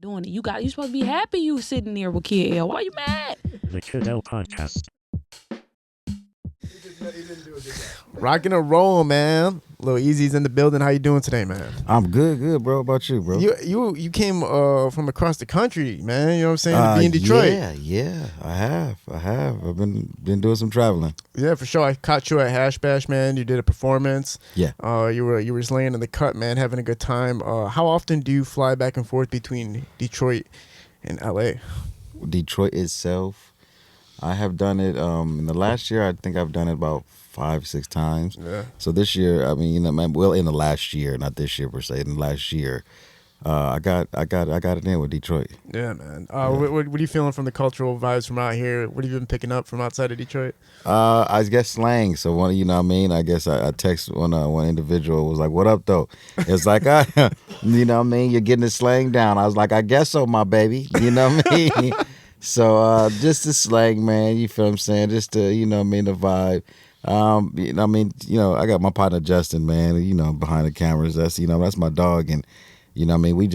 doing it. You supposed to be happy you sitting there with Kid L. Why you mad? The Kid L Podcast. Rocking and rolling, man. Lil Easy's in the building. How you doing today, man? I'm good, bro. How about you, bro? You came from across the country, man. You know what I'm saying? To be in Detroit. Yeah, I have. I've been doing some traveling. Yeah, for sure. I caught you at Hash Bash, man. You did a performance. Yeah. You were just laying in the cut, man, having a good time. How often do you fly back and forth between Detroit and LA? Detroit itself, I have done it. In the last year, I think I've done it about 5-6 times. Yeah. So this year, I mean, man, well, in the last year, not this year per se. In the last year, I got it in with Detroit. Yeah, man. What are you feeling from the cultural vibes from out here? What have you been picking up from outside of Detroit? I guess slang. So one, you know what I mean. I guess I text one individual was like, "What up, though?" It's like, you know what I mean. You're getting the slang down. I was like, "I guess so, my baby." You know what I mean. So just the slang, man. You feel what I'm saying? Just the, you know what I mean, the vibe. You know what I mean. You know, I got my partner Justin, man. You know, behind the cameras. That's my dog, and you know what I mean. We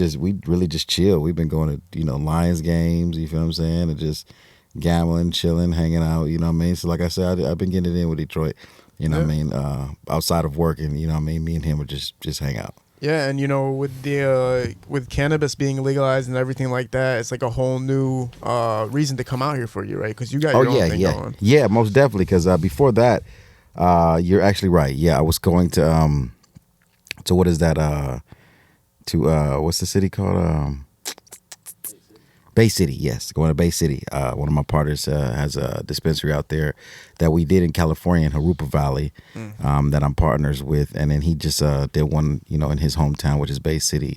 really just chill. We've been going to Lions games. You feel what I'm saying? And just gambling, chilling, hanging out, you know what I mean? So like I said, I've been getting it in with Detroit, you know what I mean? Outside of working, you know what I mean? Me and him would just hang out. Yeah, and with cannabis being legalized and everything like that, it's like a whole new reason to come out here for you, right? Because you got your own thing going. Yeah, most definitely. Because before that, you're actually right. Yeah, I was going to what is that? What's the city called? Bay City, yes. Going to Bay City. One of my partners has a dispensary out there that we did in California in Harupa Valley that I'm partners with. And then he just did one, in his hometown, which is Bay City,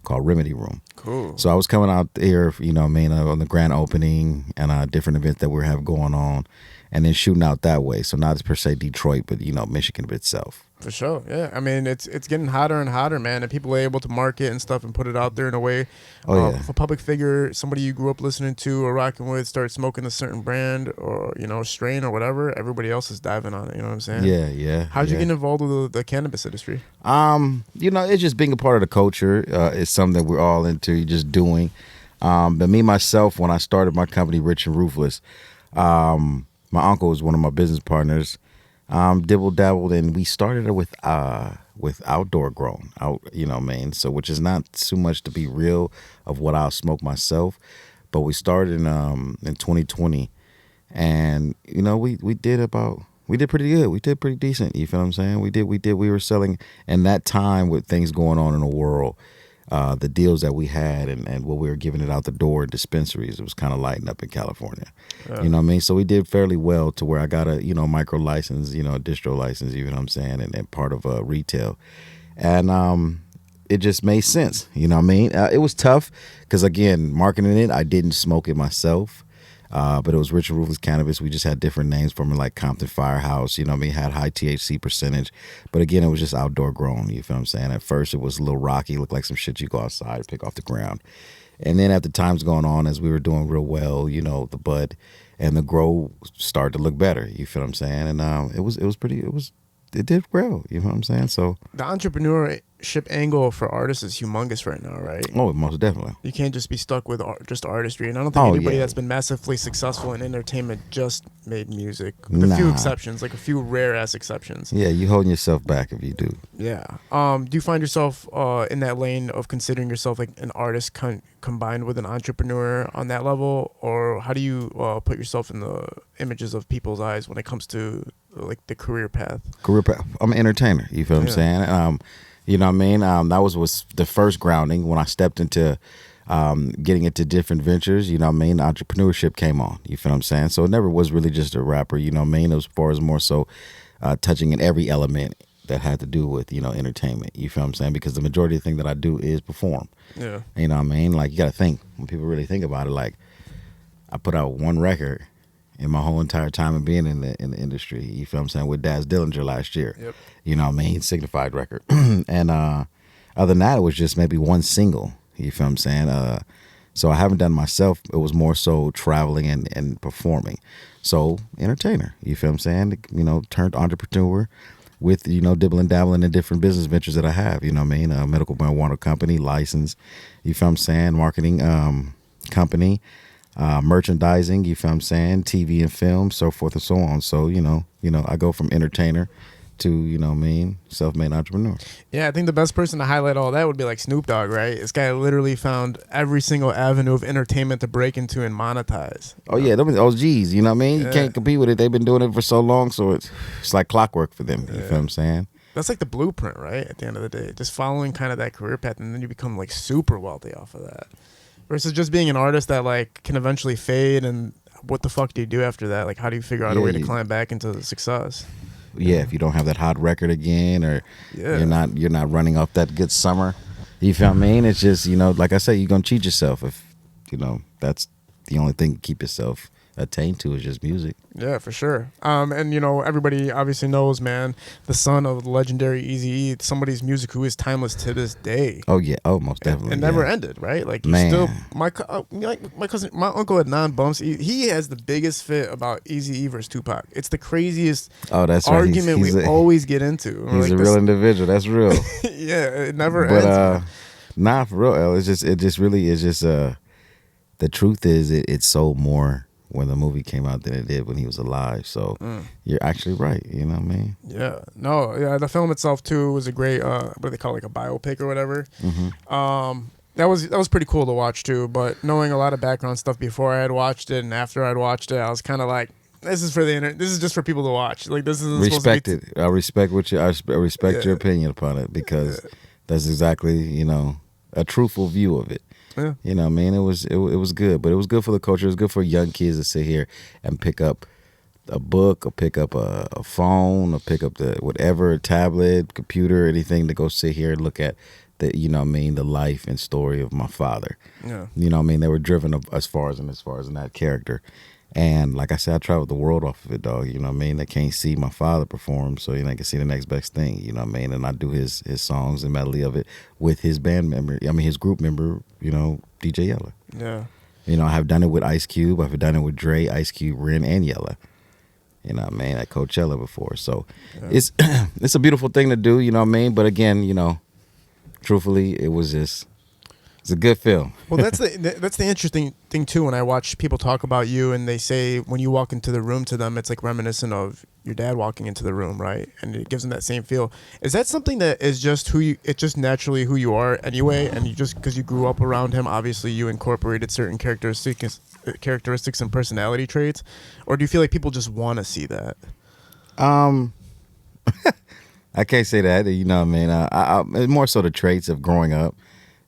called Remedy Room. Cool. So I was coming out there, on the grand opening and different events that we have going on and then shooting out that way. So not as per se Detroit, but, Michigan itself. For sure, yeah. I mean, it's getting hotter and hotter, man, and people are able to market and stuff and put it out there in a way. If a public figure, somebody you grew up listening to or rocking with, starts smoking a certain brand or strain or whatever, everybody else is diving on it. You know what I'm saying? Yeah. How'd you get involved with the cannabis industry? It's just being a part of the culture. It's something that we're all into, just doing. But me myself, when I started my company, Rich and Ruthless, my uncle was one of my business partners. Dibble dabbled, and we started it with outdoor grown, so which is not too much to be real of what I'll smoke myself, but we started in 2020, and we did pretty good. We did pretty decent. You feel what I'm saying? We were selling, and that time with things going on in the world, the deals that we had and what we were giving it out the door in dispensaries, it was kind of lighting up in California. You know what I mean? So we did fairly well to where I got a, micro license, a distro license, you know what I'm saying, and part of retail. And it just made sense, you know what I mean? It was tough because, again, marketing it, I didn't smoke it myself. But it was Rich and Ruthless Cannabis. We just had different names from it, like Compton Firehouse, had high THC percentage. But again, it was just outdoor grown, you feel what I'm saying? At first, it was a little rocky, looked like some shit you go outside and pick off the ground. And then as the time's going on, as we were doing real well, the bud and the grow started to look better, you feel what I'm saying? And it did well, you know what I'm saying? So the entrepreneurship angle for artists is humongous right now, right? Oh, most definitely. You can't just be stuck with just artistry. And I don't think anybody that's been massively successful in entertainment just made music. With a few exceptions, like a few rare-ass exceptions. Yeah, you holding yourself back if you do. Yeah. Do you find yourself in that lane of considering yourself like an artist combined with an entrepreneur on that level? Or how do you put yourself in the images of people's eyes when it comes to like the career path? I'm an entertainer, you feel what I'm saying? You know what I mean? That was the first grounding when I stepped into getting into different ventures, you know what I mean? Entrepreneurship came on, you feel what I'm saying? So it never was really just a rapper, you know what I mean? It was as far as more so touching in every element that had to do with, entertainment, you feel what I'm saying? Because the majority of the thing that I do is perform. Yeah. You know what I mean? Like, you got to think, when people really think about it, like, I put out one record in my whole entire time of being in the industry, you feel what I'm saying, with Daz Dillinger last year. Yep. You know what I mean? Signified record. And other than that, it was just maybe one single, you feel what I'm saying? So I haven't done myself. It was more so traveling and performing. So entertainer, you feel what I'm saying? Turned entrepreneur. with, dibbling dabbling in different business ventures that I have, you know what I mean? A medical marijuana company, license, you feel what I'm saying? Marketing company, merchandising, you feel what I'm saying? TV and film, so forth and so on. So, I go from entertainer to, self-made entrepreneur. Yeah, I think the best person to highlight all that would be like Snoop Dogg, right? This guy literally found every single avenue of entertainment to break into and monetize. Oh, yeah, them OGs, you know what I mean? Yeah. You can't compete with it. They've been doing it for so long, so it's like clockwork for them, you feel what I'm saying? That's like the blueprint, right? At the end of the day, just following kind of that career path, and then you become like super wealthy off of that. Versus just being an artist that like can eventually fade, and what the fuck do you do after that? Like, how do you figure out a way to climb back into success? Yeah, if you don't have that hot record again, or you're not running off that good summer, you feel what I mean? It's just, like I said, you're gonna cheat yourself if that's the only thing to keep yourself attained to is just music. Yeah, for sure. And everybody obviously knows, man, the son of the legendary Eazy-E, somebody's music who is timeless to this day. Oh yeah, most definitely. And never ended, right? Like, man. Still, my cousin, my uncle at Non-Bumps, he has the biggest fit about Eazy-E versus Tupac. It's the craziest argument we always get into. He's a real individual. That's real. Yeah, it never ends. But nah, for real, El, it just really is just the truth is it sold more when the movie came out than it did when he was alive. So you're actually right. You know what I mean? Yeah. No, yeah, the film itself too was a great what do they call it, like a biopic or whatever. Mm-hmm. That was pretty cool to watch too, but knowing a lot of background stuff before I had watched it and after I'd watched it, I was kind of like, this is for the internet. This is just for people to watch. Like, this isn't supposed to be I respect I respect your opinion upon it, because that's exactly, a truthful view of it. Yeah. You know what I mean? It was good, but it was good for the culture. It was good for young kids to sit here and pick up a book, or pick up a phone, or pick up a tablet, computer, anything, to go sit here and look at the life and story of my father. Yeah. You know what I mean? They were driven as far as in that character. And like I said, I traveled the world off of it, dog. You know what I mean? They can't see my father perform, so they can see the next best thing. You know what I mean? And I do his songs and medley of it with his band member. I mean, his group member. DJ Yella. Yeah. I have done it with Ice Cube. I've done it with Dre, Ice Cube, Ren, and Yella. You know what I mean? At Coachella before. So it's a beautiful thing to do. You know what I mean? But again, truthfully, it's a good film. Well, that's the interesting thing too. When I watch people talk about you, and they say when you walk into the room to them, it's like reminiscent of your dad walking into the room, right? And it gives them that same feel. Is that something that is just it's just naturally who you are anyway, and you just because you grew up around him, obviously you incorporated certain characteristics and personality traits, or do you feel like people just want to see that? I can't say that. You know what I mean? It's more so the traits of growing up.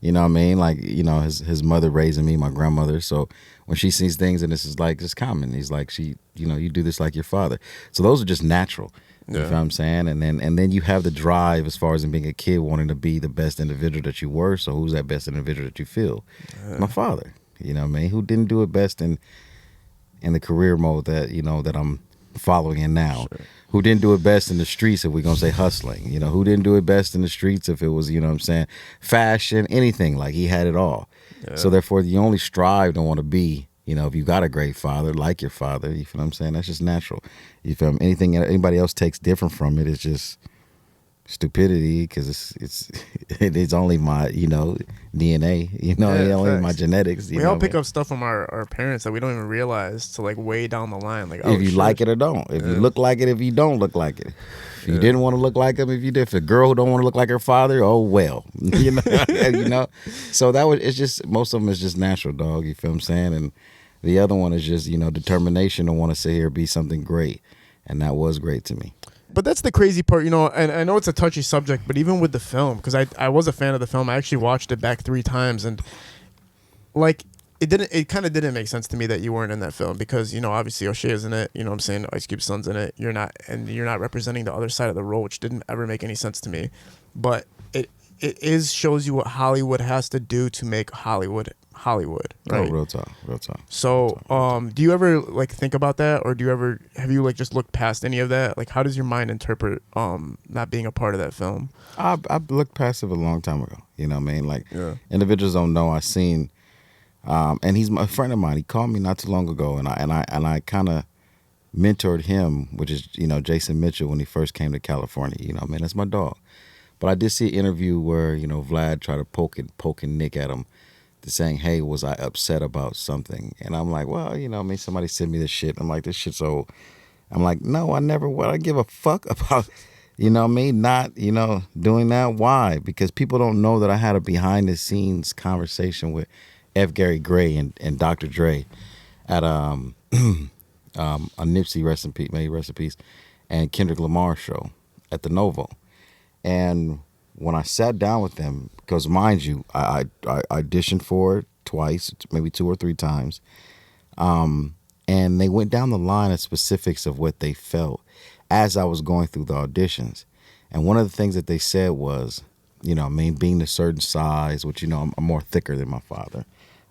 You know what I mean? Like, his mother raising me, my grandmother. So when she sees things and this is like, it's common. He's like, you do this like your father. So those are just natural. You know what I'm saying? And then you have the drive as far as in being a kid wanting to be the best individual that you were. So who's that best individual that you feel? My father. You know what I mean? Who didn't do it best in the career mode that, that I'm following in now. Sure. Who didn't do it best in the streets, if we're going to say hustling. Who didn't do it best in the streets if it was, fashion, anything. Like, he had it all. Yeah. So therefore, you only strive to want to be, if you got a great father, like your father, you feel what I'm saying? That's just natural. You feel me? Anything anybody else takes different from it is just stupidity, because it's only my, DNA, only my genetics. We all pick up stuff from our parents that we don't even realize till like way down the line. Like, if you like it or don't. If you look like it, if you don't look like it. If you didn't want to look like him, if a girl who don't want to look like her father, oh well. So it's just, most of them is just natural, dog. You feel what I'm saying? And the other one is just, determination to want to sit here and be something great. And that was great to me. But that's the crazy part, and I know it's a touchy subject, but even with the film, because I was a fan of the film, I actually watched it back 3 times, and like it kind of didn't make sense to me that you weren't in that film, because obviously O'Shea is in it, you know what I'm saying, Ice Cube's son's in it, you're not representing the other side of the role, which didn't ever make any sense to me, but it shows you what Hollywood has to do to make Hollywood, right? Oh, real talk. So, do you ever like think about that, or have you like just looked past any of that? Like, how does your mind interpret not being a part of that film? I looked past it a long time ago. You know what I mean? Like, individuals don't know. I seen, and he's a friend of mine. He called me not too long ago, and I kind of mentored him, which is, Jason Mitchell, when he first came to California. Man, that's my dog. But I did see an interview where, Vlad tried to poking Nick at him, to saying, hey, was I upset about something? And I'm like, well, somebody sent me this shit. I'm like, this shit's so, I'm like, no, I never would. I give a fuck about, not, doing that. Why? Because people don't know that I had a behind the scenes conversation with F. Gary Gray and Dr. Dre at a Nipsey may he rest in peace, and Kendrick Lamar show at the Novo. And when I sat down with them, because mind you, I auditioned for it twice, maybe 2 or 3 times, and they went down the line of specifics of what they felt as I was going through the auditions. And one of the things that they said was, being a certain size, which, I'm more thicker than my father,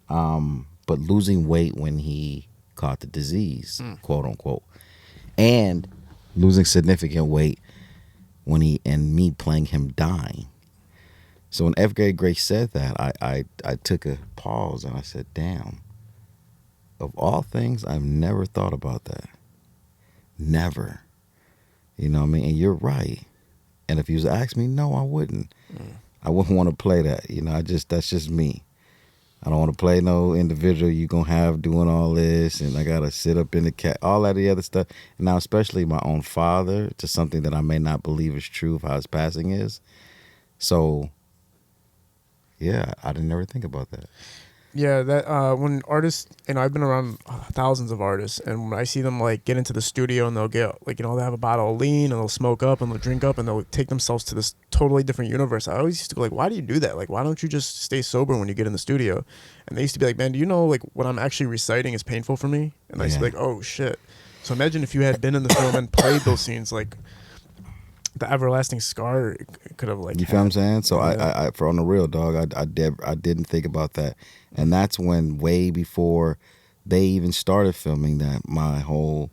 but losing weight when he caught the disease, quote unquote, and losing significant weight when me playing him dying. So when F. Gary Gray said that, I took a pause and I said, damn, of all things, I've never thought about that. Never. You know what I mean? And you're right. And if you was to ask me, no, I wouldn't. I wouldn't want to play that. That's just me. I don't want to play no individual you going to have doing all this, and I got to sit up in the all that the other stuff. And now, especially my own father, to something that I may not believe is true of how his passing is. So, yeah, I didn't ever think about that. Yeah, that when artists, I've been around thousands of artists, and when I see them like get into the studio and they'll get like, they have a bottle of lean and they'll smoke up and they'll drink up and they'll take themselves to this totally different universe. I always used to go like, why do you do that? Like, why don't you just stay sober when you get in the studio? And they used to be like, man, do you know like what I'm actually reciting is painful for me? And I used to be like, oh shit. So imagine if you had been in the film and played those scenes, like the everlasting scar it could have like. You feel what I'm saying? So yeah. I for on the real dog, I didn't think about that, and that's when way before they even started filming that, my whole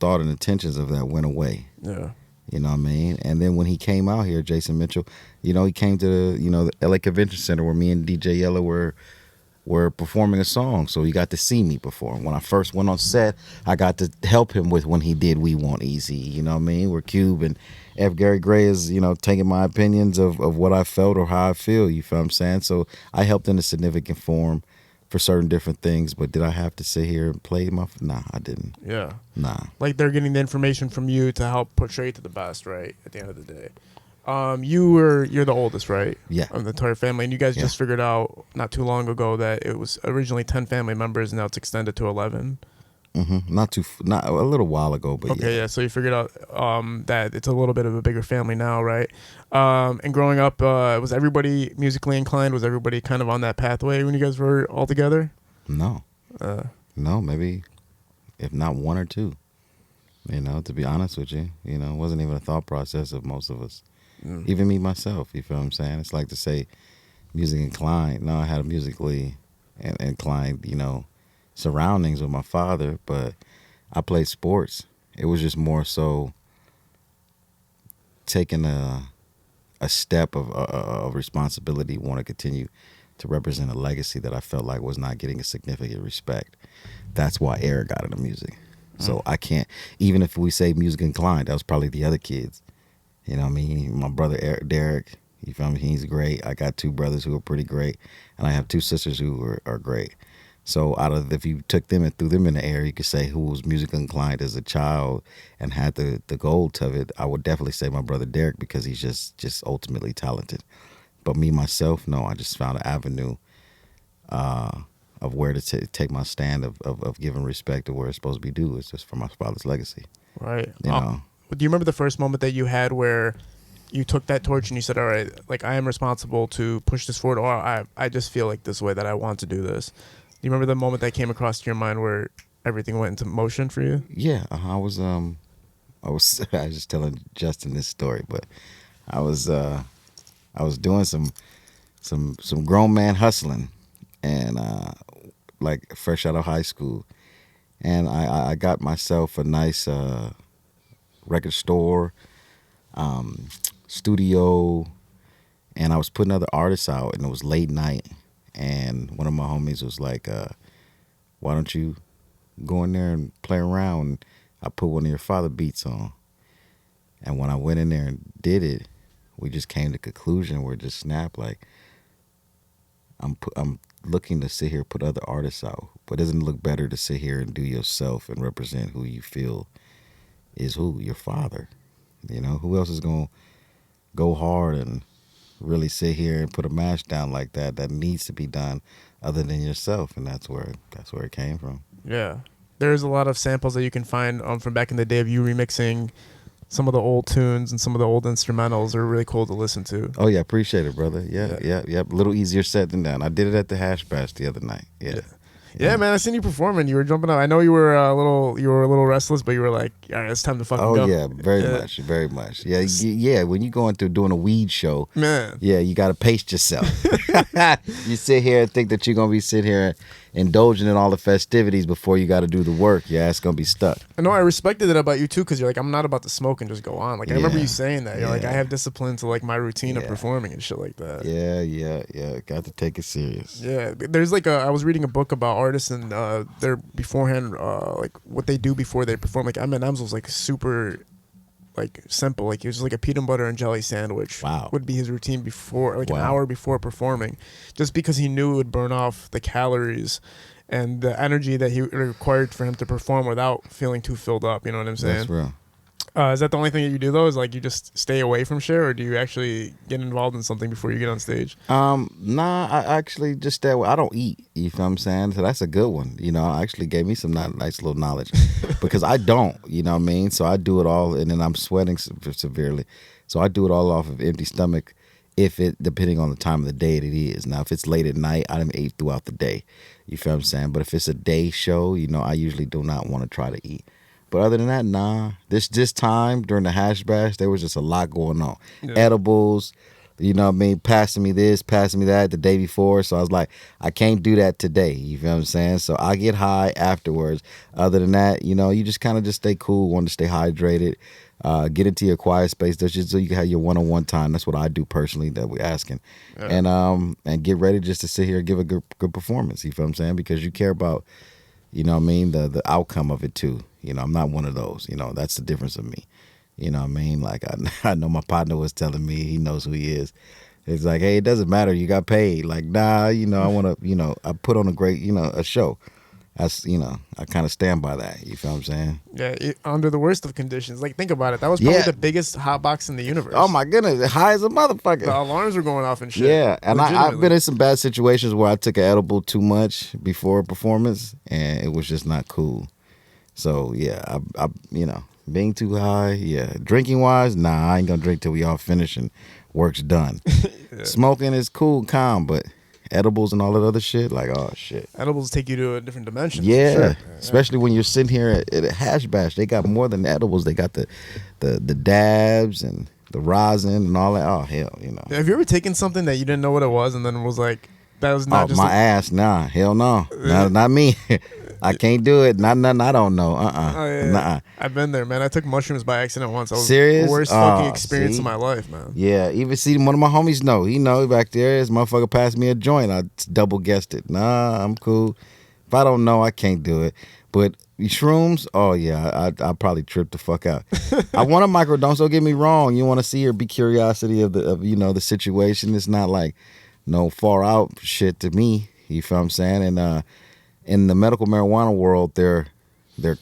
thought and intentions of that went away. Yeah. You know what I mean? And then when he came out here, Jason Mitchell, he came to the LA Convention Center where me and DJ Yella were performing a song, so he got to see me perform. When I first went on set, I got to help him with when he did We Want Easy, you know what I mean? Where Cube and F. Gary Gray is, taking my opinions of what I felt or how I feel, you feel what I'm saying? So I helped in a significant form for certain different things, but did I have to sit here and play Nah, I didn't. Yeah. Nah. Like they're getting the information from you to help portray to the best, right? At the end of the day. You're the oldest, right? Yeah. Of the entire family, and you guys Yeah. just figured out not too long ago that it was originally 10 family members, and now it's extended to 11. Not a little while ago, but Okay, yeah. yeah. So you figured out that it's a little bit of a bigger family now, right? And growing up, was everybody musically inclined? Was everybody kind of on that pathway when you guys were all together? No. No, maybe if not 1 or 2. To be honest with you, it wasn't even a thought process of most of us. Even me myself, you feel what I'm saying? It's like to say music inclined. No, I had a musically inclined, surroundings with my father, but I played sports. It was just more so taking a step of responsibility, want to continue to represent a legacy that I felt like was not getting a significant respect. That's why Eric got into music. So I can't, even if we say music inclined, that was probably the other kids. You know what I mean? My brother Derek, you feel me? He's great. I got 2 brothers who are pretty great, and I have 2 sisters who are great. So if you took them and threw them in the air, you could say who was musically inclined as a child and had the gold of it. I would definitely say my brother Derek, because he's just ultimately talented. But me myself, no, I just found an avenue of where to take my stand of giving respect to where it's supposed to be due. It's just for my father's legacy. Right. You know. Do you remember the first moment that you had where you took that torch and you said, all right, like I am responsible to push this forward, or I just feel like this way that I want to do this? Do you remember the moment that came across your mind where everything went into motion for you? Yeah, I was I was just telling Justin this story, but I was doing some grown man hustling, and like fresh out of high school, and I got myself a nice record store, studio, and I was putting other artists out, and it was late night, and one of my homies was like, why don't you go in there and play around. And I put one of your father beats on. And when I went in there and did it, we just came to the conclusion where it just snapped. Like, I'm looking to sit here and put other artists out, but doesn't it look better to sit here and do yourself and represent who you feel is who? Your father. You know, who else is going to go hard and really sit here and put a mash down like that needs to be done other than yourself? And that's where it came from. Yeah. There's a lot of samples that you can find from back in the day of you remixing some of the old tunes, and some of the old instrumentals are really cool to listen to. Oh yeah, appreciate it, brother. Yeah. A little easier said than done. I did it at the Hash Bash the other night. Yeah, man, I seen you performing. You were jumping up. I know you were a little restless, but you were like, all right, it's time to fucking go. Oh yeah, very much. Yeah. When you go into doing a weed show, man, yeah, you got to pace yourself. You sit here and think that you're gonna be sitting here indulging in all the festivities before you got to do the work. Your ass gonna be stuck. I know. I respected it about you too, because you're like, I'm not about to smoke and just go on. Like I remember you saying that. You're like, I have discipline to like my routine of performing and shit like that. Yeah. Got to take it serious. Yeah, there's like I was reading a book about artists and their beforehand, like what they do before they perform. Like Eminem's was like super, like simple. Like it was like a peanut butter and jelly sandwich. Wow. Would be his routine before, like an hour before performing, just because he knew it would burn off the calories and the energy that he required for him to perform without feeling too filled up. You know what I'm saying? That's real. Is that the only thing that you do though? Is like you just stay away from shit, or do you actually get involved in something before you get on stage? Nah, I actually just stay away. I don't eat. You feel what I'm saying? So that's a good one. You know, I actually gave me some nice little knowledge because I don't. You know what I mean? So I do it all, and then I'm sweating severely. So I do it all off of empty stomach. Depending on the time of the day it is. Now, if it's late at night, I done ate throughout the day. You feel what I'm saying? But if it's a day show, you know, I usually do not want to try to eat. But other than that, nah. This time during the Hash Bash, there was just a lot going on. Yeah. Edibles, you know what I mean? Passing me this, passing me that the day before. So I was like, I can't do that today. You feel what I'm saying? So I get high afterwards. Other than that, you know, you just kind of just stay cool, want to stay hydrated. Get into your quiet space. That's just so you can have your one-on-one time. That's what I do personally that we're asking. Yeah. And get ready just to sit here and give a good performance. You feel what I'm saying? Because you care about, you know what I mean, the outcome of it too. You know, I'm not one of those. You know, that's the difference of me. You know what I mean? Like I know my partner was telling me, he knows who he is. It's like, hey, it doesn't matter. You got paid. Like, nah, you know, I want to, you know, I put on a great, you know, a show. That's, you know, I kind of stand by that. You feel what I'm saying? Yeah, under the worst of conditions. Like, think about it. That was probably the biggest hot box in the universe. Oh, my goodness. High as a motherfucker. The alarms were going off and shit. Yeah, and I've been in some bad situations where I took an edible too much before a performance, and it was just not cool. So, yeah, I you know, being too high, yeah. Drinking-wise, nah, I ain't going to drink till we all finish and work's done. Yeah. Smoking is cool, calm, but edibles and all that other shit, like, oh shit. Edibles take you to a different dimension. Yeah, sure. Especially when you're sitting here at a Hash Bash. They got more than edibles. They got the dabs and the rosin and all that. Oh hell, you know. Have you ever taken something that you didn't know what it was and then was like, that was not just my ass? Nah, hell no, not me. I can't do it. Not nothing I don't know. Oh, yeah. Nuh-uh. I've been there, man. I took mushrooms by accident once. Serious? The worst fucking experience of my life, man. Yeah, even see one of my homies know. He know back there. This motherfucker passed me a joint. I double guessed it. Nah, I'm cool. If I don't know, I can't do it. But shrooms, oh yeah, I probably trip the fuck out. I want a microdose. Don't get me wrong. You want to see or be curiosity of you know the situation. It's not like no far out shit to me. You feel what I'm saying? And in the medical marijuana world, they're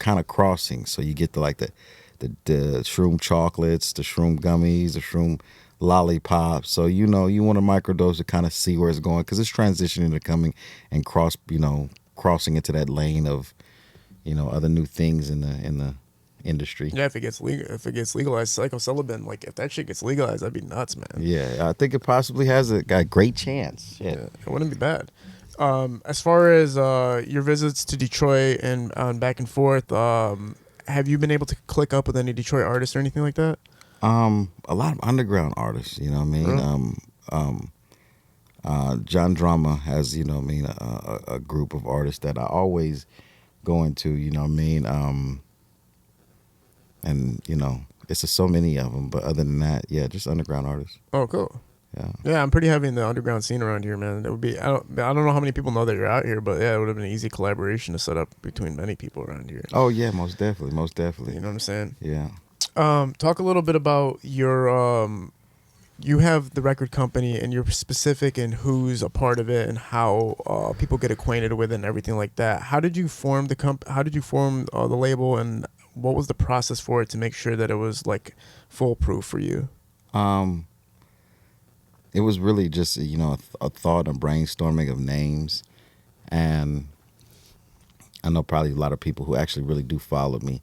kind of crossing. So you get the shroom chocolates, the shroom gummies, the shroom lollipops. So you know you want a microdose to kind of see where it's going because it's transitioning to coming and crossing into that lane of other new things in the industry. Yeah, if it gets legalized, psilocybin, like if that shit gets legalized, that'd be nuts, man. Yeah, I think it possibly has a great chance. Yeah, it wouldn't be bad. As far as your visits to Detroit and back and forth, have you been able to click up with any Detroit artists or anything like that? A lot of underground artists, you know what I mean? Really? John Drama has, a group of artists that I always go into, you know what I mean? And, it's so many of them. But other than that, yeah, just underground artists. Oh, cool. Yeah, I'm pretty heavy in the underground scene around here, man. That would be I don't know how many people know that you're out here, but yeah, it would have been an easy collaboration to set up between many people around here. Oh yeah, most definitely. You know what I'm saying? Yeah. Talk a little bit about your you have the record company and you're specific in who's a part of it and how people get acquainted with it and everything like that. How did you form How did you form the label, and what was the process for it to make sure that it was like foolproof for you? It was really just a thought and brainstorming of names, and I know probably a lot of people who actually really do follow me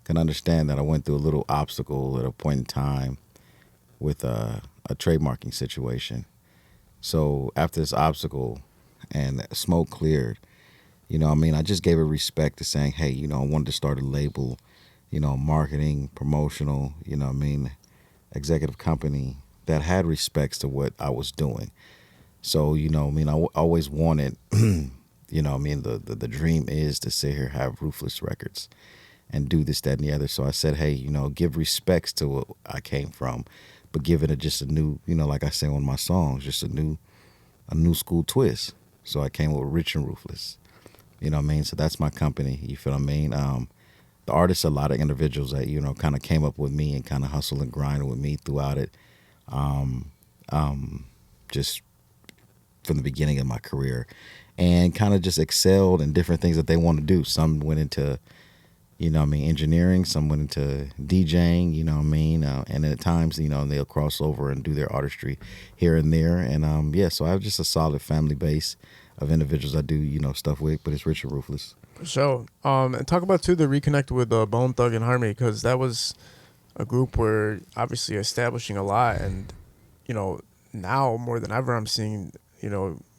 can understand that I went through a little obstacle at a point in time with a trademarking situation. So after this obstacle and smoke cleared, I just gave a respect to saying, hey, I wanted to start a label, marketing, promotional, executive company that had respects to what I was doing. So, I always wanted, the dream is to sit here, have Ruthless Records and do this, that, and the other. So I said, hey, give respects to what I came from, but give it just a new, like I say on my songs, just a new school twist. So I came with Rich and Ruthless. So that's my company. You feel what I mean? The artists, a lot of individuals that, kind of came up with me and kind of hustled and grinded with me throughout it. Just from the beginning of my career, and kind of just excelled in different things that they want to do. Some went into, engineering, some went into DJing, and at times, they'll cross over and do their artistry here and there. And so I have just a solid family base of individuals I do, stuff with, but it's Rich and Ruthless. So, and talk about too the reconnect with Bone Thug and Harmony, because that was a group where obviously establishing a lot, and now more than ever I'm seeing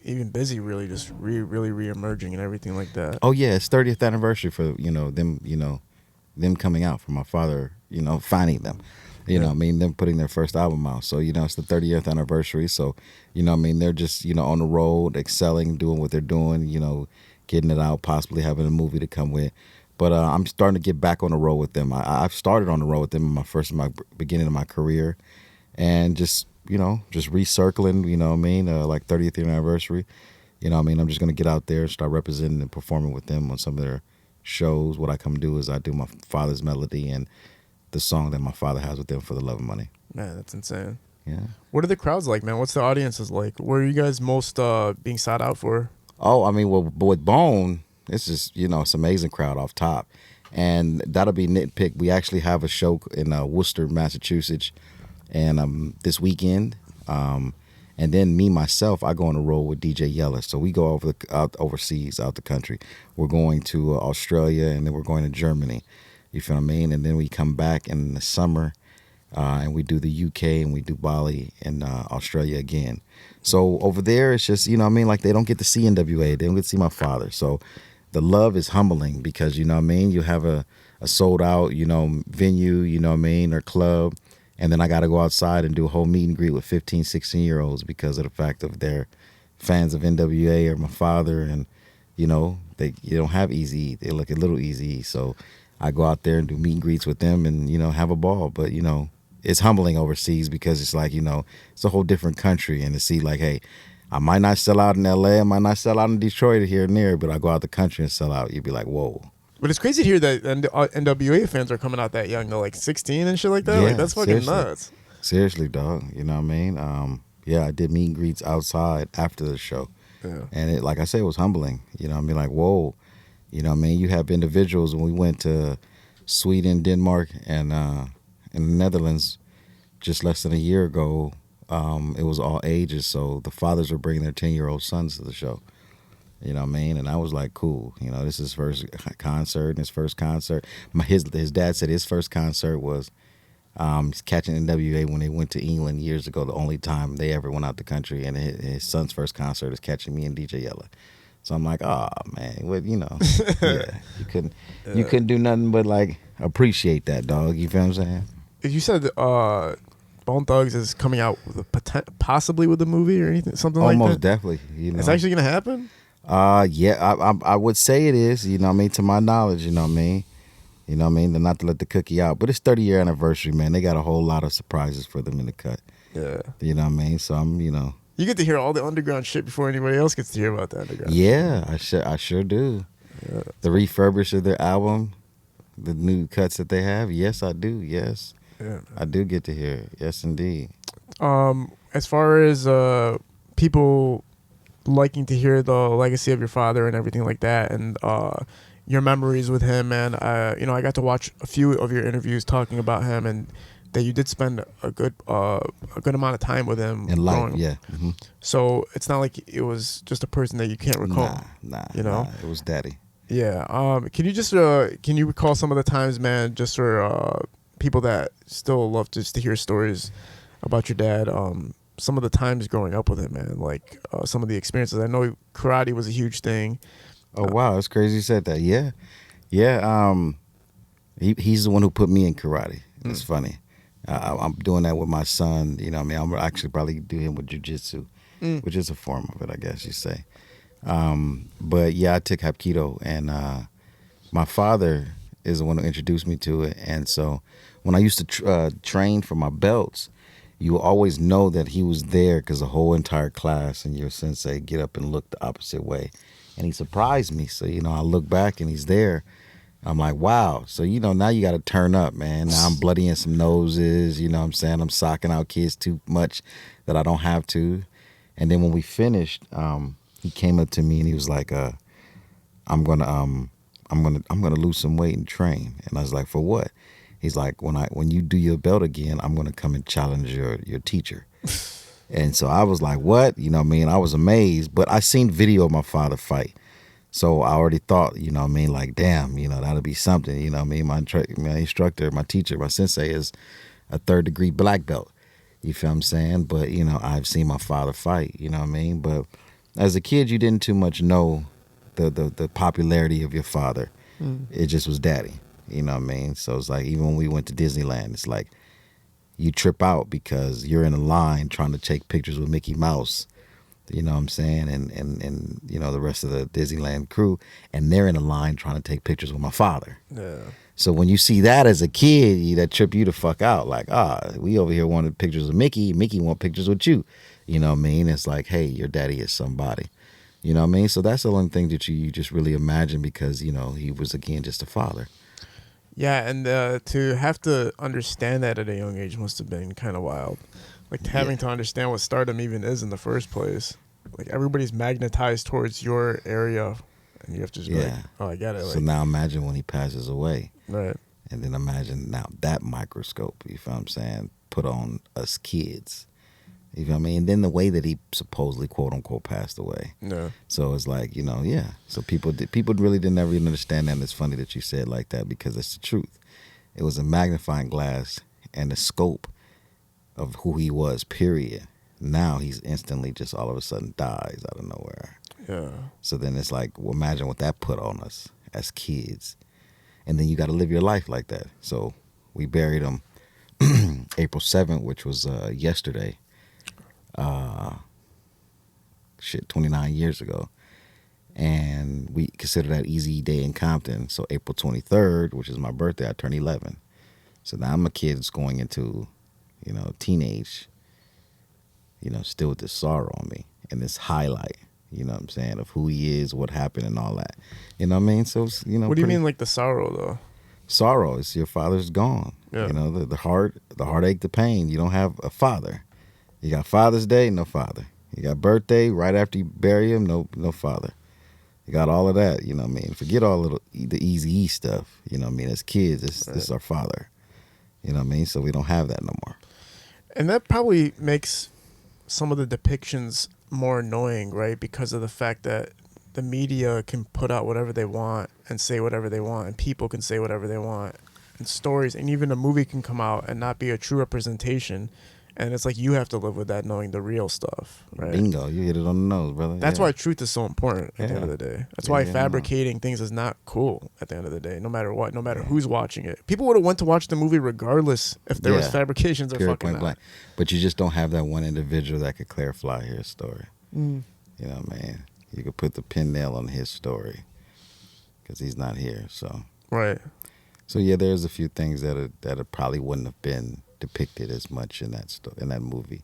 even Busy really just really re-emerging and everything like that. Oh yeah, it's 30th anniversary for them coming out, for my father finding them, them putting their first album out. So it's the 30th anniversary, so they're just on the road, excelling, doing what they're doing, getting it out, possibly having a movie to come with. But I'm starting to get back on the road with them. I've started on the road with them in my beginning of my career, and just recircling, like 30th year anniversary. I'm just going to get out there and start representing and performing with them on some of their shows. What I come do is I do my father's melody and the song that my father has with them, For the Love of Money. Man, that's insane. Yeah. What are the crowds like, man? What's the audiences like? Where are you guys most being sought out for? Oh, with Bone, it's just, it's an amazing crowd off top. And that'll be nitpicked. We actually have a show in Worcester, Massachusetts, and this weekend. And then me, myself, I go on the road with DJ Yeller. So we go overseas, out the country. We're going to Australia, and then we're going to Germany. You feel what I mean? And then we come back in the summer, and we do the UK, and we do Bali and Australia again. So over there, it's just, like they don't get to see NWA. They don't get to see my father. So the love is humbling because, you have a sold out, venue, or club. And then I got to go outside and do a whole meet and greet with 15, 16-year-olds because of the fact of they're fans of NWA or my father. And, you don't have Eazy-E. They look at Lil Eazy-E. So I go out there and do meet and greets with them and, have a ball. But, it's humbling overseas because it's like, it's a whole different country. And to see like, hey, I might not sell out in LA, I might not sell out in Detroit here and there, but I go out the country and sell out. You'd be like, whoa. But it's crazy to hear that NWA fans are coming out that young. They're like 16 and shit like that. Yeah, like that's fucking nuts. Seriously, dog. You know what I mean? I did meet and greets outside after the show. Yeah. And it, like I said, it was humbling. I mean, like, whoa. You have individuals when we went to Sweden, Denmark, and in the Netherlands just less than a year ago. It was all ages, so the fathers were bringing their 10-year-old sons to the show. You know what I mean? And I was like, cool. This is his first concert, and his first concert. His dad said his first concert was catching NWA when they went to England years ago, the only time they ever went out the country. And his son's first concert is catching me and DJ Yeller. So I'm like, oh, man, yeah, you couldn't do nothing but, like, appreciate that, dog. You feel what I'm saying? You said Bone Thugs is coming out with possibly with a movie or anything, something like that? Almost definitely. It's actually going to happen? Yeah, I would say it is, to my knowledge, not to let the cookie out, but it's 30-year anniversary, man. They got a whole lot of surprises for them in the cut. Yeah. You know what I mean? So I'm, You get to hear all the underground shit before anybody else gets to hear about the underground. Yeah, I sure do. Yeah. The refurbish of their album, the new cuts that they have. Yes, I do. Yes, Yeah. I do get to hear it. Yes, indeed. As far as people liking to hear the legacy of your father and everything like that, and your memories with him, man. I got to watch a few of your interviews talking about him, and that you did spend a good amount of time with him In life, growing. yeah. Mm-hmm. So it's not like it was just a person that you can't recall. Nah. It was daddy. Yeah. Can you just can you recall some of the times, man, just for people that still love just to hear stories about your dad? Some of the times growing up with him, man, like some of the experiences. I know karate was a huge thing. Oh wow, it's crazy you said that. Yeah. He's the one who put me in karate. It's funny. I'm doing that with my son. You know what I mean? I'm actually probably do him with jiu-jitsu, which is a form of it, I guess you say. But yeah, I took Hapkido, and my father is the one who introduced me to it. And so when I used to train for my belts, you will always know that he was there because the whole entire class and your sensei get up and look the opposite way. And he surprised me. So, I look back and he's there. I'm like, wow. So, now you got to turn up, man. Now I'm bloodying some noses. You know what I'm saying? I'm socking out kids too much that I don't have to. And then when we finished, he came up to me and he was like, I'm gonna lose some weight and train. And I was like, for what? He's like, when you do your belt again, I'm gonna come and challenge your teacher. And so I was like, what? You know what I mean? I was amazed, but I seen video of my father fight. So I already thought, you know what I mean, like, damn, that'll be something. You know what I mean? My instructor, my teacher, my sensei is a 3rd degree black belt. You feel what I'm saying? But, I've seen my father fight, you know what I mean? But as a kid, you didn't too much know the popularity of your father. It just was daddy, you know what I mean? So it's like, even when we went to Disneyland, it's like you trip out because you're in a line trying to take pictures with Mickey Mouse. You know what I'm saying? And the rest of the Disneyland crew, and they're in a line trying to take pictures with my father. Yeah. So when you see that as a kid, that trip you the fuck out. Like, we over here wanted pictures of Mickey. Mickey want pictures with you. You know what I mean? It's like, hey, your daddy is somebody. You know what I mean? So that's the one thing that you just really imagine because, he was, again, just a father. Yeah, and to have to understand that at a young age must have been kind of wild. Like having to understand what stardom even is in the first place. Like everybody's magnetized towards your area, and you have to just be like, oh, I get it. So now imagine when he passes away. Right. And then imagine now that microscope, you feel what I'm saying, put on us kids. You feel what I mean? And then the way that he supposedly, quote unquote, passed away. Yeah. So it's like, yeah. So people really didn't ever even understand that. And it's funny that you said like that because it's the truth. It was a magnifying glass and the scope of who he was, period. Now he's instantly just all of a sudden dies out of nowhere. Yeah. So then it's like, well, imagine what that put on us as kids. And then you got to live your life like that. So we buried him April 7th, which was yesterday. 29 years ago. And we consider that Eazy-E Day in Compton. So April 23rd, which is my birthday, I turn 11. So now I'm a kid that's going into, teenage, still with this sorrow on me and this highlight, you know what I'm saying, of who he is, what happened and all that. You know what I mean? So, what do you mean like the sorrow though? Sorrow is your father's gone. Yeah. The heartache, the pain. You don't have a father. You got Father's Day, no father. You got birthday, right after you bury him, no father. You got all of that, you know what I mean? Forget all of the Eazy-E stuff, you know what I mean? As kids, this is our father, you know what I mean? So we don't have that no more. And that probably makes some of the depictions more annoying, right? Because of the fact that the media can put out whatever they want and say whatever they want, and people can say whatever they want, and stories, and even a movie can come out and not be a true representation. And it's like you have to live with that, knowing the real stuff, right? Bingo, you hit it on the nose, brother. That's why truth is so important at the end of the day. That's why fabricating things is not cool at the end of the day, no matter what, no matter who's watching it. People would have went to watch the movie regardless if there was fabrications or fucking not. Blank. But you just don't have that one individual that could clarify his story. You know what I mean? You could put the pin nail on his story because he's not here. So right. So yeah, there's a few things that probably wouldn't have been depicted as much in that movie.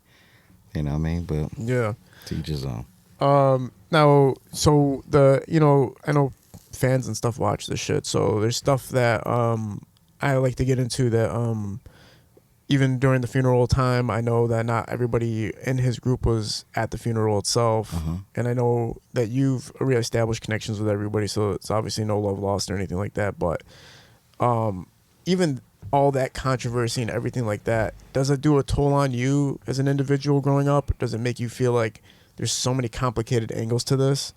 You know what I mean? But Yeah. to each his own. Now, so I know fans and stuff watch this shit. So there's stuff that I like to get into that even during the funeral time, I know that not everybody in his group was at the funeral itself. And I know that you've reestablished connections with everybody, so it's obviously no love lost or anything like that. But even all that controversy and everything like that, does it do a toll on you as an individual growing up? Does it make you feel like there's so many complicated angles to this?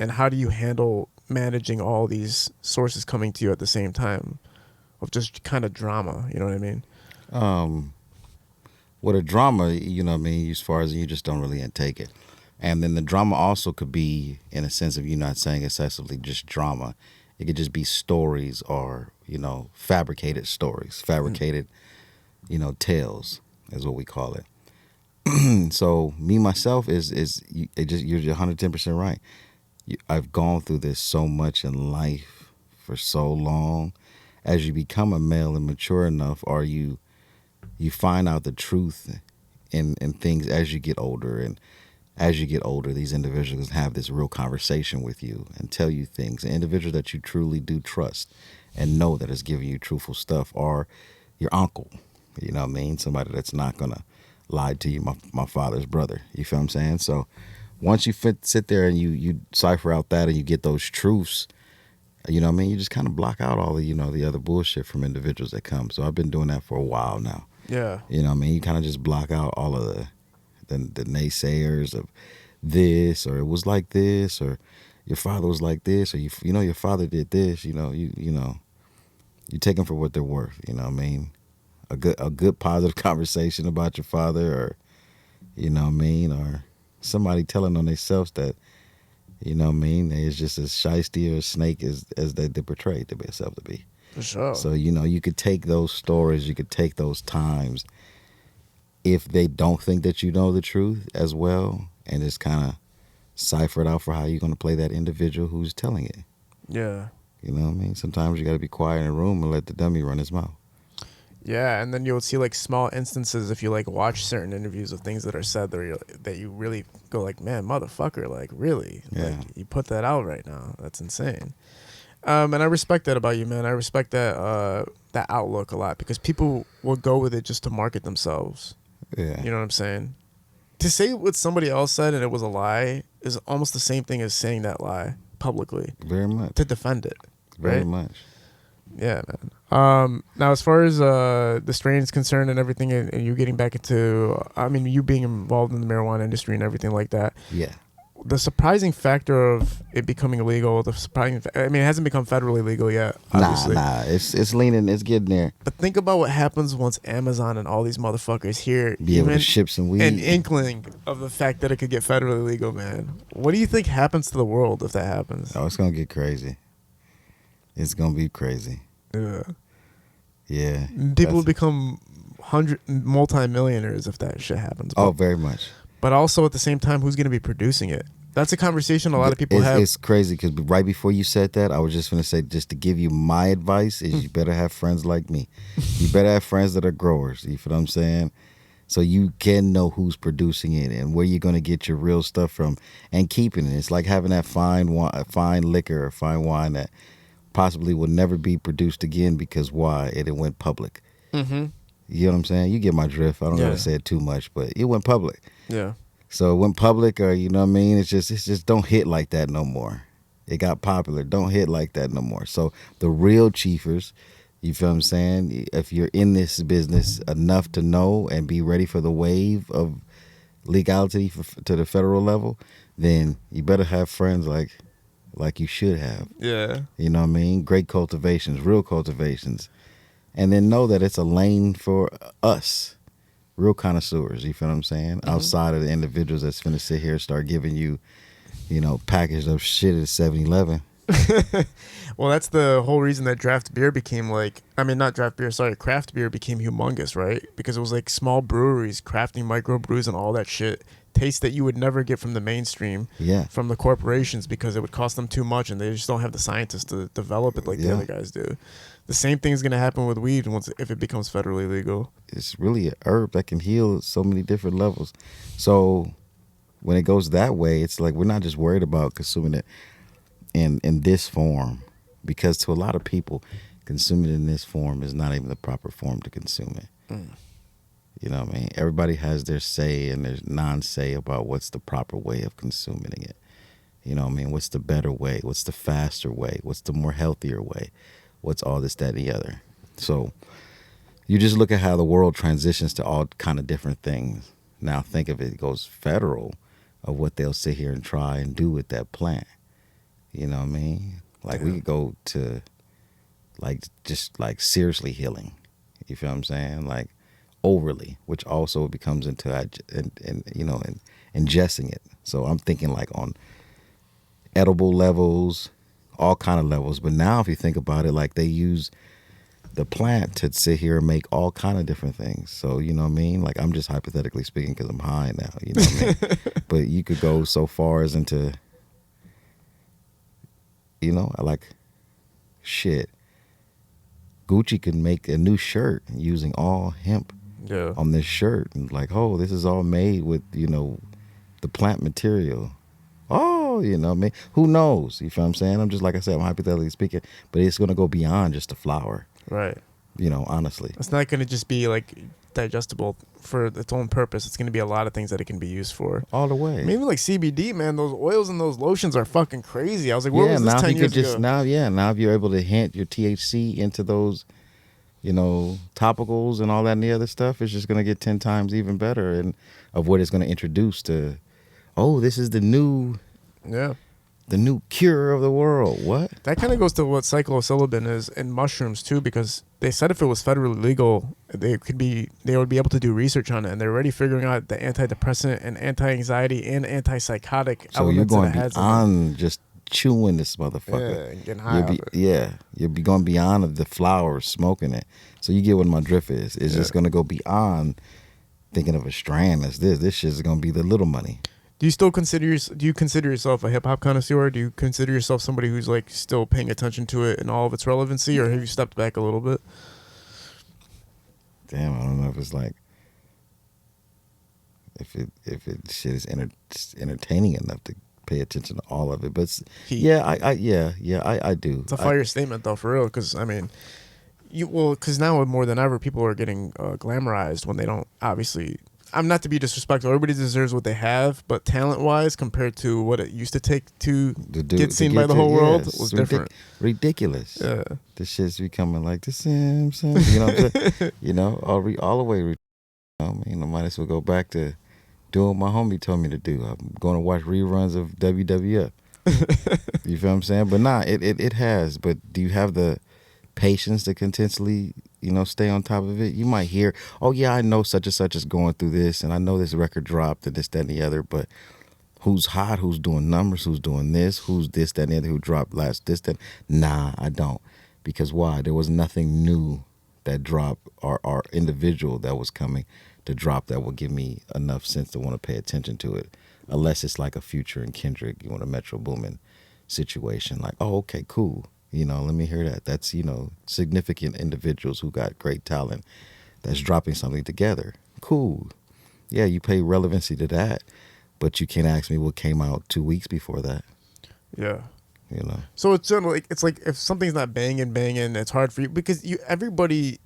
And how do you handle managing all these sources coming to you at the same time of just kind of drama? You know what I mean? With a drama, you know what I mean, as far as you just don't really intake it. And then the drama also could be, in a sense of you not saying excessively just drama. It could just be stories or, fabricated stories, fabricated, tales is what we call it. So me, myself, you're 110% right. I've gone through this so much in life for so long. As you become a male and mature enough, you find out the truth in things as you get older. And as you get older, these individuals have this real conversation with you and tell you things. An individual that you truly do trust and know that is giving you truthful stuff, or your uncle, you know what I mean? Somebody that's not going to lie to you, my father's brother. You feel what I'm saying? So once you sit there and you cipher out that and you get those truths, you know what I mean? You just kind of block out all the, the other bullshit from individuals that come. So I've been doing that for a while now. Yeah. You know what I mean? You kind of just block out all of the naysayers of this, or it was like this, or your father was like this, or your father did this. You take them for what they're worth. You know what I mean? A good positive conversation about your father, or you know what I mean, or somebody telling on themselves that, you know what I mean, they're just as shiesty or a snake as they portrayed themselves to be. For sure. So you could take those stories, you could take those times, if they don't think that you know the truth as well, and just kind of cipher it out for how you're going to play that individual who's telling it. Yeah. You know what I mean? Sometimes you got to be quiet in a room and let the dummy run his mouth. Yeah, and then you'll see like small instances if you like watch certain interviews of things that are said that you really go like, man, motherfucker, like really, Yeah. like you put that out right now. That's insane. And I respect that about you, man. I respect that that outlook a lot, because people will go with it just to market themselves. Yeah. You know what I'm saying? To say what somebody else said and it was a lie is almost the same thing as saying that lie publicly. Very much. To defend it. Very right? much. Yeah, man. Now, as far as the strain is concerned and everything, and you getting back into, you being involved in the marijuana industry and everything like that. Yeah. The surprising factor of it becoming illegal, it hasn't become federally legal yet, obviously. Nah, it's leaning, it's getting there. But think about what happens once Amazon and all these motherfuckers hear Be able to ship some weed. an inkling of the fact that it could get federally legal, man. What do you think happens to the world if that happens? Oh, it's going to get crazy. It's going to be crazy. Yeah. Yeah. People will become multi-millionaires if that shit happens. Oh, very much. But also at the same time, who's going to be producing it? That's a conversation a lot of people have. It's crazy because right before you said that, I was just going to say, just to give you my advice, is you better have friends like me. You better have friends that are growers. You feel what I'm saying? So you can know who's producing it and where you're going to get your real stuff from and keeping it. It's like having that fine liquor or fine wine that possibly will never be produced again because why? It went public. Mm-hmm. You know what I'm saying? You get my drift. I don't got to say it too much, but it went public. Yeah. So it went public, or you know what I mean? It's just don't hit like that no more. It got popular. Don't hit like that no more. So the real chiefers, you feel what I'm saying? If you're in this business enough to know and be ready for the wave of legality to the federal level, then you better have friends like you should have. Yeah. You know what I mean? Great cultivations, real cultivations. And then know that it's a lane for us, real connoisseurs, you feel what I'm saying? Mm-hmm. Outside of the individuals that's finna sit here and start giving you, packaged up shit at 7-Eleven. Well, that's the whole reason that craft beer became humongous, right? Because it was like small breweries crafting microbrews and all that shit taste that you would never get from the mainstream, Yeah. from the corporations, because it would cost them too much and they just don't have the scientists to develop it like the other guys do. The same thing is going to happen with weed if it becomes federally legal. It's really a herb that can heal so many different levels. So when it goes that way, it's like we're not just worried about consuming it in this form, because to a lot of people, consuming it in this form is not even the proper form to consume it. You know what I mean? Everybody has their say and their non-say about what's the proper way of consuming it. You know what I mean? What's the better way? What's the faster way? What's the more healthier way? What's all this, that, and the other? So you just look at how the world transitions to all kind of different things. Now think of it goes federal, of what they'll sit here and try and do with that plant. You know what I mean? Like we could go to like just like seriously healing. You feel what I'm saying? Like overly, which also becomes into and you know, and ingesting it. So I'm thinking like on edible levels, all kind of levels. But now if you think about it, like they use the plant to sit here and make all kind of different things. So you know what I mean? Like I'm just hypothetically speaking because I'm high now. You know what I mean? But you could go so far as into, you know, like shit. Gucci could make a new shirt using all hemp on this shirt. And like, oh, this is all made with, you know, the plant material. Oh, you know what I mean? Who knows? You feel what I'm saying? I'm just, like I said, I'm hypothetically speaking, but it's going to go beyond just the flower. Right. You know, honestly. It's not going to just be like digestible for its own purpose. It's going to be a lot of things that it can be used for. All the way. I mean, even like CBD, man, those oils and those lotions are fucking crazy. I was like, where was this 10 years ago? Now if you're able to hint your THC into those, you know, topicals and all that and the other stuff, it's just going to get 10 times even better and of what it's going to introduce to, oh, this is the new cure of the world. What? That kind of goes to what psilocybin is in mushrooms too, because they said if it was federally legal, they would be able to do research on it, and they're already figuring out the antidepressant and anti-anxiety and antipsychotic so you're elements going that it has beyond just chewing this motherfucker. and getting high. You'll be going beyond the flower, smoking it. So you get what my drift is. It's just going to go beyond thinking of a strand as this. This shit's going to be the little money. Do you consider yourself a hip hop connoisseur? Do you consider yourself somebody who's like still paying attention to it and all of its relevancy, or have you stepped back a little bit? Damn, I don't know if it's like if it shit is entertaining enough to pay attention to all of it. But I do. It's a fire statement though, for real, because I mean, because now more than ever, people are getting glamorized when they don't obviously. I'm not to be disrespectful. Everybody deserves what they have, but talent-wise, compared to what it used to take to get seen by the whole world, was different. Ridiculous. Yeah, this shit's becoming like the Simpsons. You know what I'm saying? You know, all the way. You know, I mean, I might as well go back to doing what my homie told me to do. I'm going to watch reruns of WWF. You feel what I'm saying? But nah, it has. But do you have the patience to continuously, you know, stay on top of it? You might hear, oh yeah, I know such and such is going through this, and I know this record dropped and this, that, and the other, but who's hot, who's doing numbers, who's doing this, who's this, that, and the other, who dropped last, this, that? Nah, I don't. Because why? There was nothing new that dropped or individual that was coming to drop that will give me enough sense to want to pay attention to it, unless it's like a Future and Kendrick, you want a Metro Boomin situation, like, oh, okay, cool. You know, let me hear that. That's, you know, significant individuals who got great talent that's dropping something together. Cool. Yeah, you pay relevancy to that, but you can't ask me what came out 2 weeks before that. Yeah. You know. So it's like if something's not banging, it's hard for you, because everybody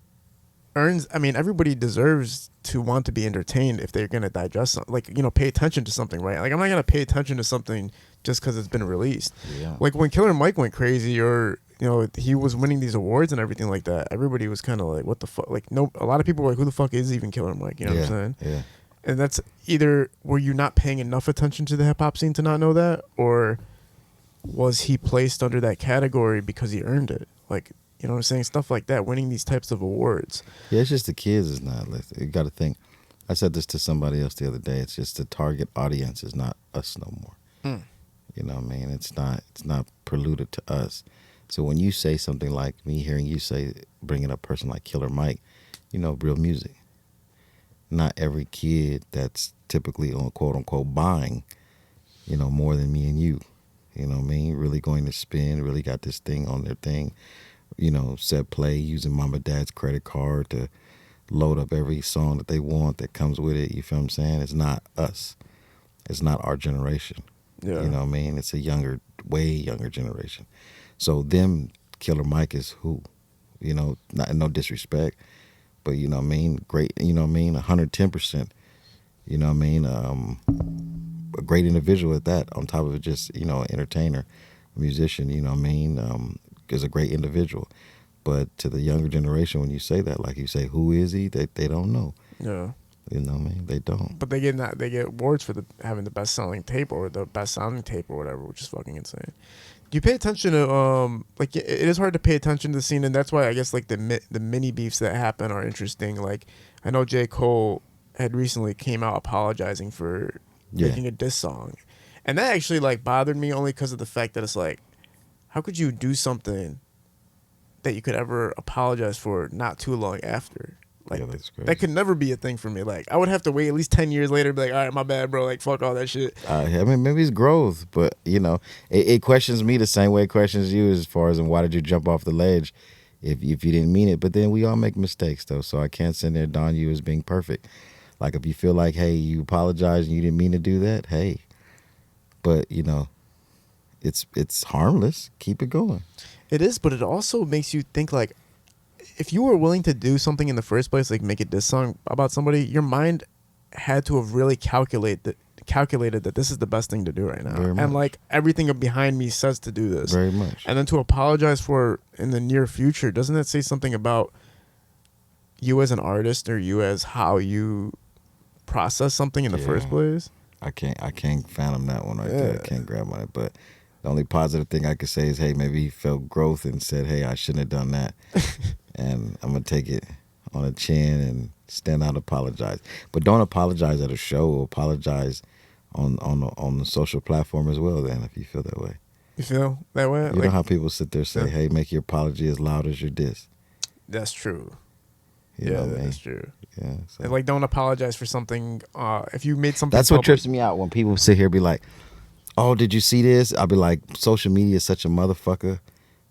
deserves to want to be entertained if they're gonna digest something. Like, you know, pay attention to something, right? Like, I'm not gonna pay attention to something just because it's been released. Yeah. Like when Killer Mike went crazy, or you know, he was winning these awards and everything like that, everybody was kind of like, what the fuck? Like, no, a lot of people were like, who the fuck is even Killer Mike? You know what I'm saying? Yeah. And that's either were you not paying enough attention to the hip hop scene to not know that, or was he placed under that category because he earned it? Like, you know what I'm saying? Stuff like that, winning these types of awards. Yeah, it's just the kids is not. You got to think. I said this to somebody else the other day. It's just the target audience is not us no more. You know what I mean? It's not preluded to us. So when you say something like me hearing you say, bringing up a person like Killer Mike, you know, real music. not every kid that's typically on quote unquote buying, more than me and you. You know what I mean? Really going to spend, really got this thing on their thing, set play using mom and dad's credit card to load up every song that they want that comes with it. You feel what I'm saying? It's not us. It's not our generation. Yeah. You know what I mean? It's a way younger generation. So them, Killer Mike is who? Not no disrespect, but you know what I mean? Great, 110%. You know what I mean? A great individual at that, on top of it, just, an entertainer, a musician, you know what I mean? Is a great individual. But to the younger generation, when you say that, like you say, who is he? They don't know. Yeah. You know what I mean? They don't. But they get awards for having the best selling tape or the best sounding tape or whatever, which is fucking insane. Do you pay attention to it is hard to pay attention to the scene, and that's why I guess like the mini beefs that happen are interesting. Like I know J. Cole had recently came out apologizing for making a diss song, and that actually like bothered me only because of the fact that it's like, how could you do something that you could ever apologize for not too long after? Like that's crazy. That could never be a thing for me. Like I would have to wait at least 10 years later to be like, all right, my bad, bro. Like fuck all that shit. I mean, maybe it's growth, but it questions me the same way it questions you as far as why did you jump off the ledge if you didn't mean it. But then we all make mistakes though, so I can't sit there and don you as being perfect. Like if you feel like, hey, you apologize and you didn't mean to do that, hey, but it's harmless. Keep it going. It is, but it also makes you think like, if you were willing to do something in the first place, like make a diss song about somebody, your mind had to have really calculated that this is the best thing to do right now. And like everything behind me says to do this. Very much. And then to apologize for in the near future, doesn't that say something about you as an artist or you as how you process something in the first place? I can't fathom that one right there. I can't grab on it. But the only positive thing I could say is, hey, maybe he felt growth and said, hey, I shouldn't have done that. And I'm going to take it on the chin and stand out and apologize. But don't apologize at a show. Apologize on the social platform as well then, if you feel that way. You feel that way? You know how people sit there and say, hey, make your apology as loud as your diss. That's true. You know what I mean? That's true. Yeah. So. And like, don't apologize for something. If you made something That's what trips me out when people sit here and be like, oh, did you see this? I'll be like, social media is such a motherfucker.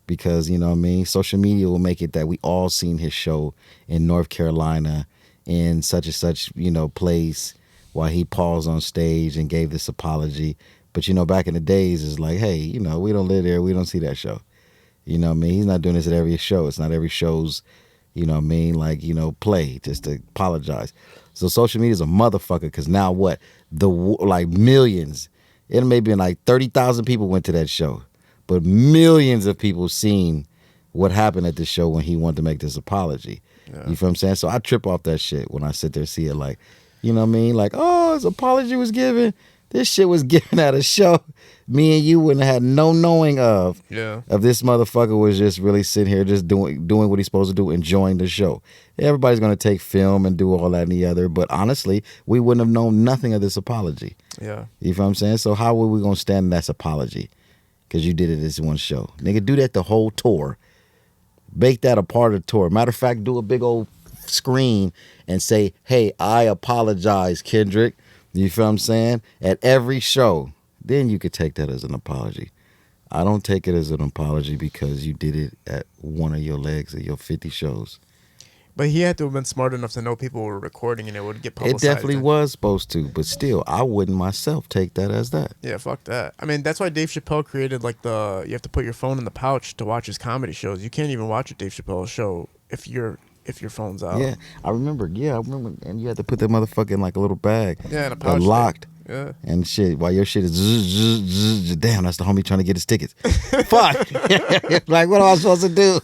Because, you know what I mean, social media will make it that we all seen his show in North Carolina in such and such, place while he paused on stage and gave this apology. But, back in the days, it's like, hey, we don't live there. We don't see that show. You know what I mean? He's not doing this at every show. It's not every show's, play just to apologize. So social media is a motherfucker because now what? Millions. It may be like 30,000 people went to that show. But millions of people seen what happened at the show when he wanted to make this apology. Yeah. You feel what I'm saying? So I trip off that shit when I sit there and see it like, you know what I mean? Like, oh, his apology was given. This shit was given at a show me and you wouldn't have had no knowing of. Yeah. If this motherfucker was just really sitting here just doing what he's supposed to do, enjoying the show. Everybody's going to take film and do all that and the other. But honestly, we wouldn't have known nothing of this apology. Yeah. You feel what I'm saying? So how were we going to stand in that apology? Because you did it as one show. Nigga, do that the whole tour. Make that a part of the tour. Matter of fact, do a big old screen and say, hey, I apologize, Kendrick. You feel what I'm saying? At every show. Then you could take that as an apology. I don't take it as an apology because you did it at one of your legs of your 50 shows. But he had to have been smart enough to know people were recording and it would get publicized. It definitely was supposed to, but still, I wouldn't myself take that as that. Yeah, fuck that. I mean, that's why Dave Chappelle created like you have to put your phone in the pouch to watch his comedy shows. You can't even watch a Dave Chappelle show if your phone's out. Yeah, I remember, and you had to put that motherfucker in like a little bag. Yeah, in a pouch. Locked. Yeah. And shit, while your shit is zzz, damn, that's the homie trying to get his tickets. Fuck. Like, what am I supposed to do?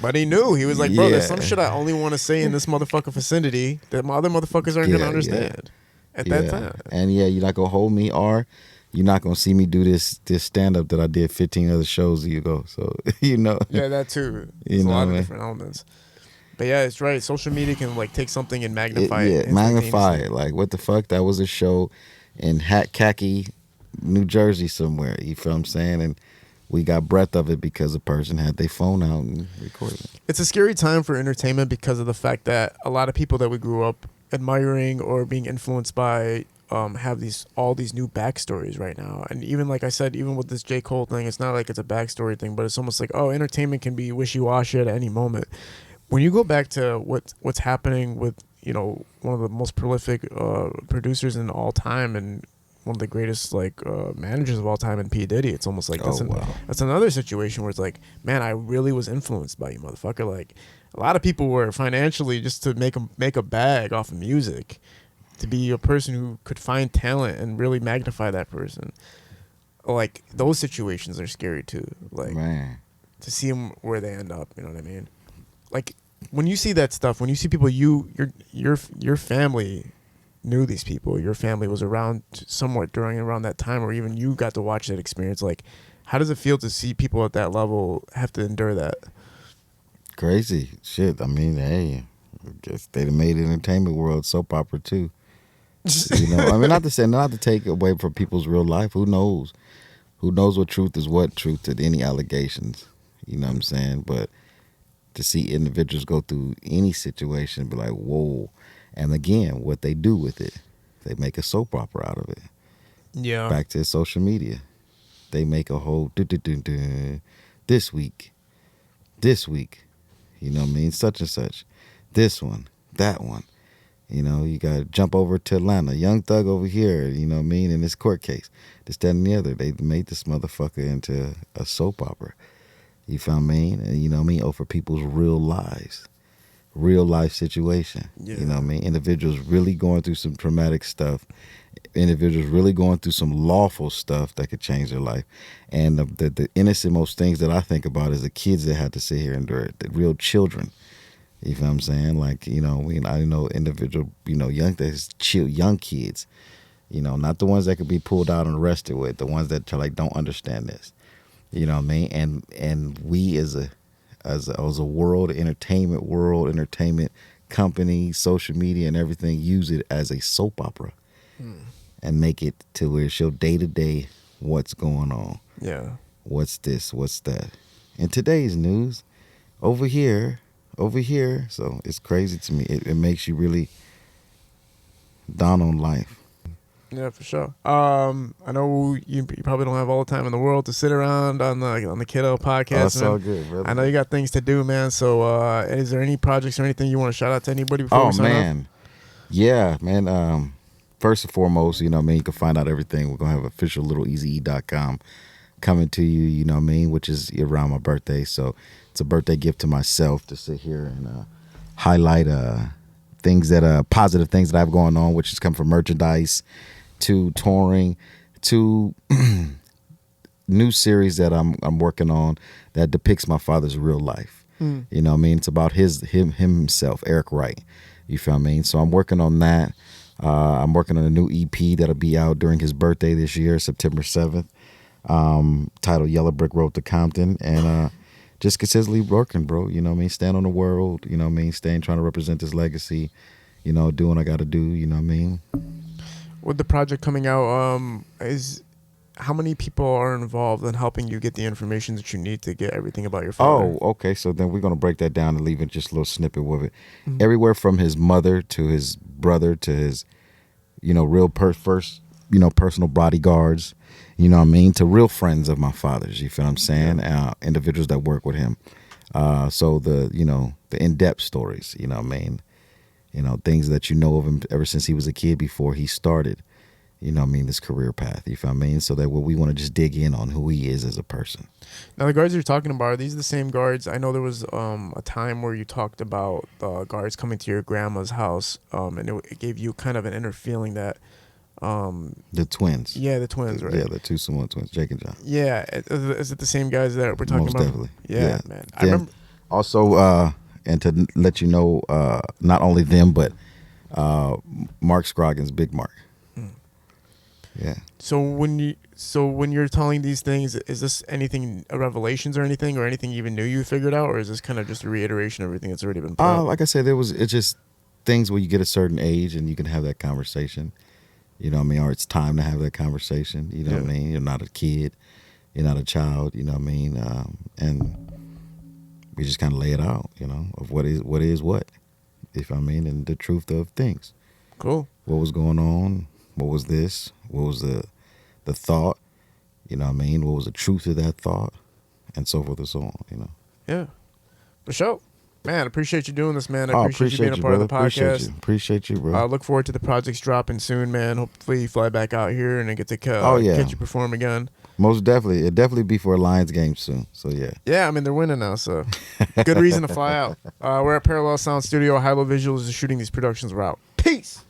But he knew. He was like, bro, there's some shit I only want to say in this motherfucker vicinity that my other motherfuckers aren't going to understand at that time. And you're not going to hold me, or you're not going to see me do this stand-up that I did 15 other shows ago. So, Yeah, that too. There's a lot of different elements. But yeah, it's right. Social media can like take something and magnify it. Yeah, magnify it. Like, what the fuck? That was a show in Khaki, New Jersey somewhere. You feel what I'm saying? And we got breath of it because a person had their phone out and recorded it. It's a scary time for entertainment because of the fact that a lot of people that we grew up admiring or being influenced by have all these new backstories right now. And even like I said, even with this J. Cole thing, it's not like it's a backstory thing, but it's almost like, oh, entertainment can be wishy-washy at any moment. When you go back to what's happening with, you know, one of the most prolific producers in all time and one of the greatest managers of all time in P. Diddy, it's almost like that's another situation where it's like, man, I really was influenced by you, motherfucker. Like, a lot of people were financially just to make a bag off of music, to be a person who could find talent and really magnify that person. Like, those situations are scary too. Like, man, to see them where they end up, you know what I mean? Like, when you see that stuff, when you see people, your family knew these people, your family was around somewhat around that time, or even you got to watch that experience. Like, how does it feel to see people at that level have to endure that? Crazy shit. I mean, hey, I guess they made the entertainment world soap opera too. You know, I mean, not to take away from people's real life. Who knows? Who knows what truth is what truth to any allegations? You know what I'm saying? But to see individuals go through any situation, be like, whoa. And again, what they do with it, they make a soap opera out of it. Yeah. Back to social media, they make a whole this week, you know what I mean? Such and such, this one, that one. You know, you got to jump over to Atlanta. Young Thug over here, you know what I mean, in this court case. This, that, and the other. They made this motherfucker into a soap opera. You feel what I mean? And you know what I mean? Over people's real lives. Real life situation. Yeah. You know what I mean? Individuals really going through some traumatic stuff. Individuals really going through some lawful stuff that could change their life. And the innocent most things that I think about is the kids that had to sit here and endure it. The real children. You feel what I'm saying? Like, you know, I know individual, you know, young kids, you know, not the ones that could be pulled out and arrested with, the ones that like don't understand this. You know what I mean? And we as a world entertainment company, social media and everything, use it as a soap opera and make it to where it show day to day what's going on. Yeah. What's this? What's that? In today's news, over here. So it's crazy to me. It makes you really down on life. Yeah, for sure. I know you probably don't have all the time in the world to sit around on the Kiddo podcast. Oh, it's all good, brother. I know you got things to do, man. So, is there any projects or anything you want to shout out to anybody before we sign off? Yeah, man. First and foremost, you know what I mean, you can find out everything. We're gonna have official littleeazy.com coming to you, you know what I mean, which is around my birthday. So it's a birthday gift to myself to sit here and highlight things that positive things that I have going on, which has come from merchandise to touring to new series that I'm working on that depicts my father's real life. You know what I mean? It's about himself, Eric Wright. You feel what I mean? So I'm working on that. I'm working on a new EP that'll be out during his birthday this year, September 7th. Titled Yellow Brick Road to Compton, and just consistently working, bro. You know what I mean? Stand on the world, you know what I mean? Trying to represent this legacy, you know, doing what I got to do, you know what I mean? With the project coming out, is how many people are involved in helping you get the information that you need to get everything about your father? Oh, okay. So then we're going to break that down and leave it just a little snippet with it. Everywhere from his mother to his brother to his, you know, real first, you know, personal bodyguards, you know what I mean, to real friends of my father's, you feel what I'm saying? Individuals that work with him. So the, you know, the in-depth stories, you know what I mean? You know, things that you know of him ever since he was a kid before he started, you know what I mean, this career path, you feel what I mean? So that we want to just dig in on who he is as a person. Now, the guards you're talking about, are these the same guards? I know there was a time where you talked about guards coming to your grandma's house, and it gave you kind of an inner feeling that the twins. Yeah, the twins, right? Yeah, the two Samoan twins, Jake and John. Yeah. Is it the same guys that we're talking Most about? Definitely. Yeah, man. I Then remember. Also, and to let you know, not only them, but Mark Scroggins, Big Mark. Yeah. So when you're telling these things, is this anything revelations or anything even new you figured out, or is this kind of just a reiteration of everything that's already been put out? Like I said, it's just things where you get a certain age and you can have that conversation. You know what I mean? Or it's time to have that conversation. You know what I mean? You're not a kid. You're not a child. You know what I mean? And we just kind of lay it out, you know, of what is what. If I mean, and the truth of things. Cool. What was going on? What was this? What was the thought? You know what I mean? What was the truth of that thought? And so forth and so on, you know. Yeah. For sure. Man, appreciate you doing this, man. I Oh, appreciate you being a part brother. of the podcast. Appreciate you, bro. Look forward to the projects dropping soon, man. Hopefully you fly back out here and then get to catch you perform again. Most definitely. It'll definitely be for a Lions game soon. So, yeah. Yeah, I mean, they're winning now, so good reason to fly out. We're at Parallel Sound Studio. High Low Visuals is shooting these productions. We're out. Peace.